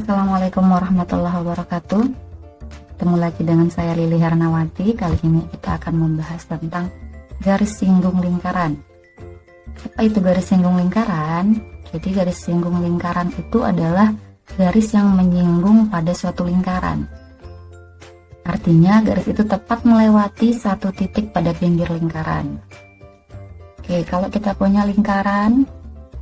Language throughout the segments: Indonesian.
Assalamualaikum warahmatullahi wabarakatuh. Ketemu lagi dengan saya Lili Hernawati. Kali ini kita akan membahas tentang garis singgung lingkaran. Apa itu garis singgung lingkaran? Jadi garis singgung lingkaran itu adalah garis yang menyinggung pada suatu lingkaran. Artinya garis itu tepat melewati satu titik pada pinggir lingkaran. Oke, kalau kita punya lingkaran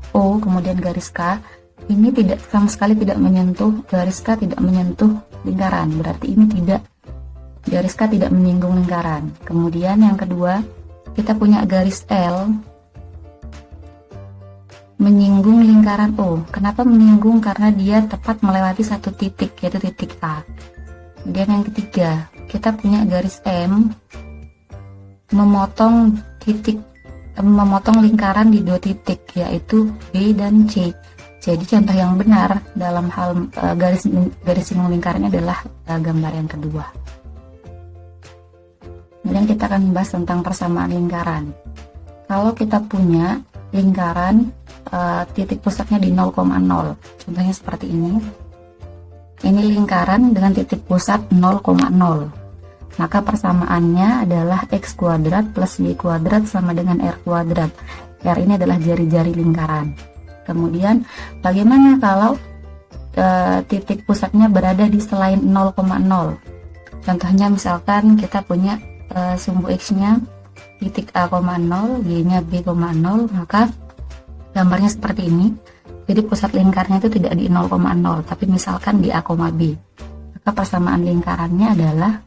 O kemudian garis K, ini tidak sama sekali tidak menyentuh, garis K tidak menyentuh lingkaran, berarti ini tidak, garis K tidak menyinggung lingkaran. Kemudian yang kedua, kita punya garis L menyinggung lingkaran O. Kenapa menyinggung? Karena dia tepat melewati satu titik, yaitu titik A. Kemudian yang ketiga, kita punya garis M memotong lingkaran di dua titik, yaitu B dan C. Jadi contoh yang benar dalam hal garis singgung lingkarannya adalah gambar yang kedua. Kemudian kita akan membahas tentang persamaan lingkaran. Kalau kita punya lingkaran titik pusatnya di 0,0, contohnya seperti ini. Ini lingkaran dengan titik pusat 0,0. Maka persamaannya adalah x kuadrat plus y kuadrat sama dengan r kuadrat. R ini adalah jari-jari lingkaran. Kemudian bagaimana kalau titik pusatnya berada di selain 0,0? Contohnya misalkan kita punya sumbu x-nya titik A,0, y-nya B,0, maka gambarnya seperti ini. Jadi pusat lingkarnya itu tidak di 0,0, tapi misalkan di A, B. Maka persamaan lingkarannya adalah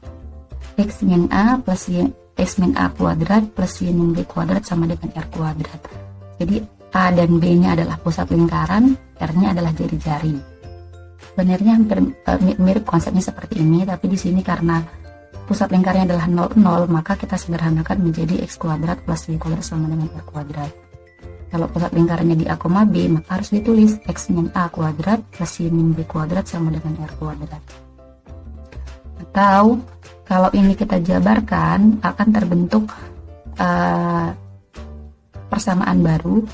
x min A plus x min A kuadrat plus y min B kuadrat sama dengan r kuadrat. Jadi A dan B nya adalah pusat lingkaran, R nya adalah jari-jari. Sebenarnya hampir mirip konsepnya seperti ini, tapi di sini karena pusat lingkarnya adalah 0,0, maka kita sederhanakan menjadi x kuadrat plus y kuadrat sama dengan r kuadrat. Kalau pusat lingkarannya di A, B, maka harus ditulis x min A kuadrat plus y min B kuadrat sama dengan r kuadrat. Atau kalau ini kita jabarkan, akan terbentuk persamaan baru,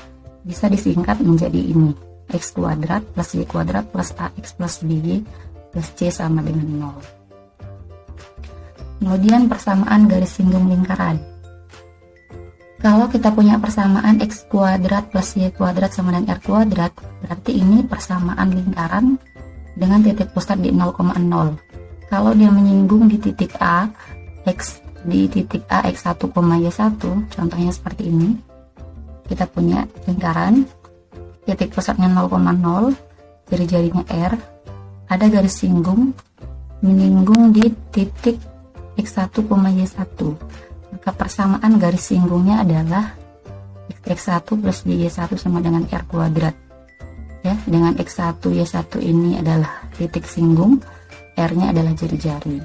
bisa disingkat menjadi ini, x kuadrat plus y kuadrat plus ax plus by plus c sama dengan 0. Kemudian persamaan garis singgung lingkaran. Kalau kita punya persamaan x kuadrat plus y kuadrat sama dengan r kuadrat, berarti ini persamaan lingkaran dengan titik pusat di 0,0. Kalau dia menyinggung di titik A, x di titik A x1, y1, contohnya seperti ini. Kita punya lingkaran, titik pusatnya 0,0, jari-jarinya R, ada garis singgung menyinggung di titik x1, y1. Maka persamaan garis singgungnya adalah x1 plus y1 sama dengan r kuadrat. Ya, dengan x1, y1 ini adalah titik singgung, r-nya adalah jari-jari.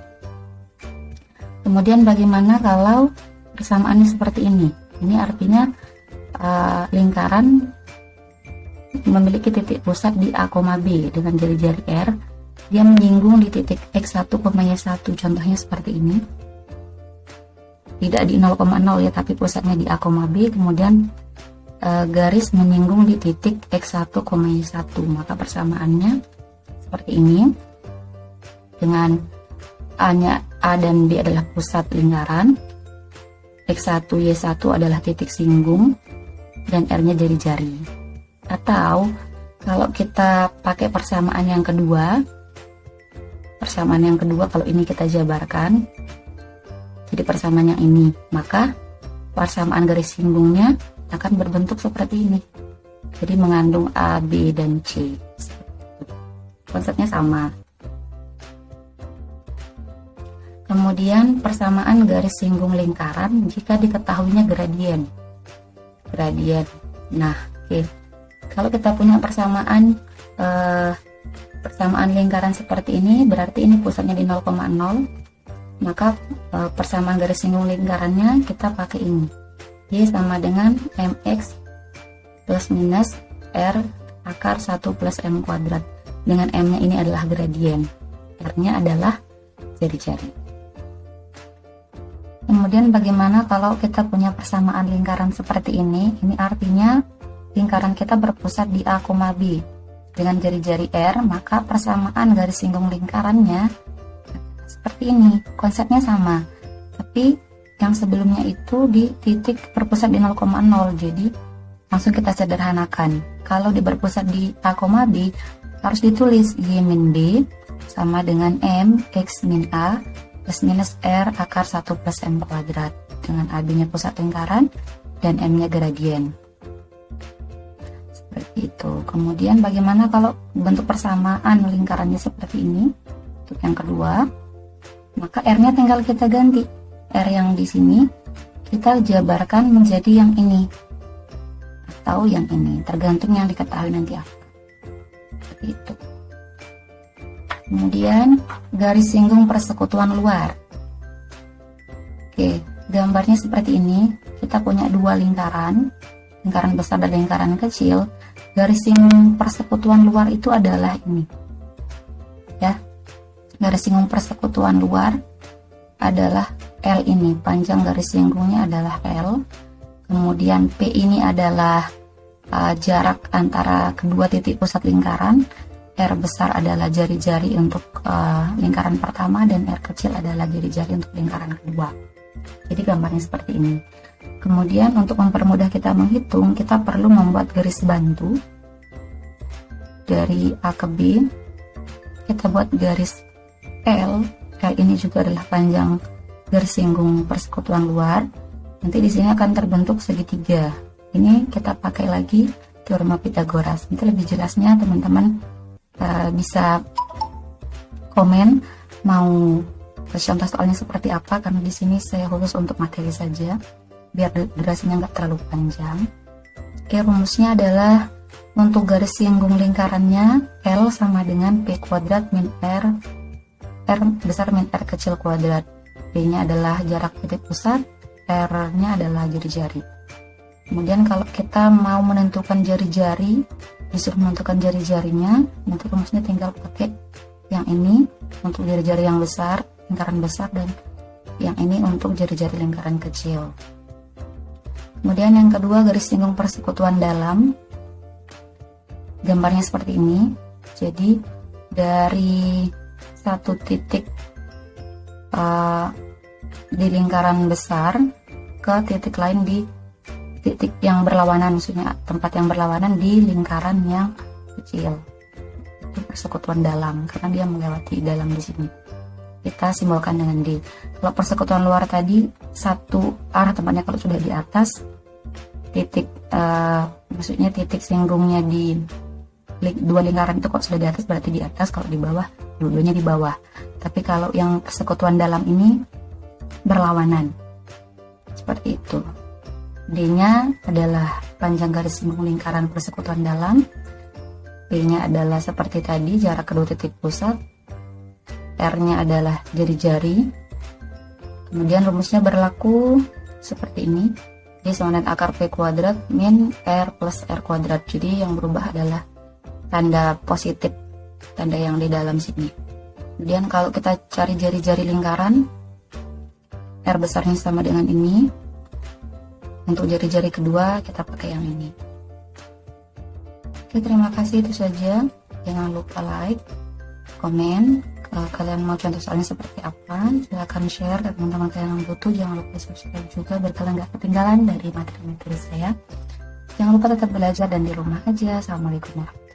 Kemudian bagaimana kalau persamaannya seperti ini? Ini artinya lingkaran memiliki titik pusat di A, B dengan jari-jari R, dia menyinggung di titik x1, y1, contohnya seperti ini. Tidak di 0,0 ya, tapi pusatnya di A, B, kemudian garis menyinggung di titik x1, y1, maka persamaannya seperti ini. Dengan A-nya A dan B adalah pusat lingkaran, x1, y1 adalah titik singgung, dan R-nya jari-jari. Atau kalau kita pakai persamaan yang kedua kalau ini kita jabarkan jadi persamaan yang ini, maka persamaan garis singgungnya akan berbentuk seperti ini. Jadi mengandung A, B, dan C. Konsepnya sama. Kemudian persamaan garis singgung lingkaran jika diketahuinya gradien. Nah, oke. Kalau kita punya persamaan lingkaran seperti ini, berarti ini pusatnya di 0,0, maka persamaan garis singgung lingkarannya kita pakai ini. Y sama dengan mx plus minus r akar 1 plus m kuadrat. Dengan m-nya ini adalah gradien, r-nya adalah jari-jari. Kemudian bagaimana kalau kita punya persamaan lingkaran seperti ini? Ini artinya lingkaran kita berpusat di A, B. dengan jari-jari R, maka persamaan garis singgung lingkarannya seperti ini. Konsepnya sama, tapi yang sebelumnya itu di titik berpusat di 0,0. Jadi langsung kita sederhanakan. Kalau di berpusat di A, B, harus ditulis Y min B sama dengan M X min A plus minus R akar 1 plus M kuadrat, dengan AB nya pusat lingkaran dan M nya gradien. Seperti itu. Kemudian bagaimana kalau bentuk persamaan lingkarannya seperti ini? Untuk yang kedua, maka R nya tinggal kita ganti. R yang di sini kita jabarkan menjadi yang ini atau yang ini, tergantung yang diketahui nanti apa. Seperti itu. Kemudian garis singgung persekutuan luar. Oke, gambarnya seperti ini. Kita punya dua lingkaran, lingkaran besar dan lingkaran kecil. Garis singgung persekutuan luar itu adalah ini. Ya. Garis singgung persekutuan luar adalah L ini, panjang garis singgungnya adalah L. Kemudian P ini adalah jarak antara kedua titik pusat lingkaran. R besar adalah jari-jari untuk lingkaran pertama dan R kecil adalah jari-jari untuk lingkaran kedua. Jadi gambarnya seperti ini. Kemudian untuk mempermudah kita menghitung, kita perlu membuat garis bantu dari A ke B. Kita buat garis L. L ini juga adalah panjang garis singgung persekutuan luar. Nanti di sini akan terbentuk segitiga. Ini kita pakai lagi teorema Pythagoras. Nanti lebih jelasnya teman-teman bisa komen mau contoh soalnya seperti apa, karena di sini saya khusus untuk materi saja biar durasinya nggak terlalu panjang. Oke, rumusnya adalah untuk garis singgung lingkarannya L sama dengan P kuadrat min R besar min R kecil kuadrat. P nya adalah jarak titik pusat, R nya adalah jari-jari. Kemudian kalau kita mau menentukan jari-jari, disuruh menentukan jari-jarinya, nanti rumusnya tinggal pakai yang ini untuk jari-jari yang besar, lingkaran besar, dan yang ini untuk jari-jari lingkaran kecil. Kemudian yang kedua, garis singgung persekutuan dalam. Gambarnya seperti ini. Jadi dari satu titik di lingkaran besar ke titik lain di titik yang berlawanan, maksudnya tempat yang berlawanan di lingkaran yang kecil. Itu persekutuan dalam karena dia melewati dalam di sini. Kita simbolkan dengan D. Kalau persekutuan luar tadi satu arah tempatnya, kalau sudah di atas titik maksudnya titik singgungnya di dua lingkaran itu kok sudah di atas berarti di atas, kalau di bawah dua-duanya di bawah. Tapi kalau yang persekutuan dalam ini berlawanan. Seperti itu. D-nya adalah panjang garis singgung lingkaran persekutuan dalam. P-nya adalah seperti tadi jarak kedua titik pusat. R-nya adalah jari-jari. Kemudian rumusnya berlaku seperti ini. D sama dengan akar P kuadrat min R plus R kuadrat. Jadi yang berubah adalah tanda positif, tanda yang di dalam sini. Kemudian kalau kita cari jari-jari lingkaran, R besarnya sama dengan ini. Untuk jari-jari kedua kita pakai yang ini. Oke, terima kasih, itu saja. Jangan lupa like, komen. Kalau kalian mau contoh soalnya seperti apa, silahkan share ke teman-teman kalian yang butuh. Jangan lupa subscribe juga biar kalian gak ketinggalan dari materi-materi saya. Jangan lupa tetap belajar dan di rumah aja. Assalamualaikum warahmatullahi wabarakatuh.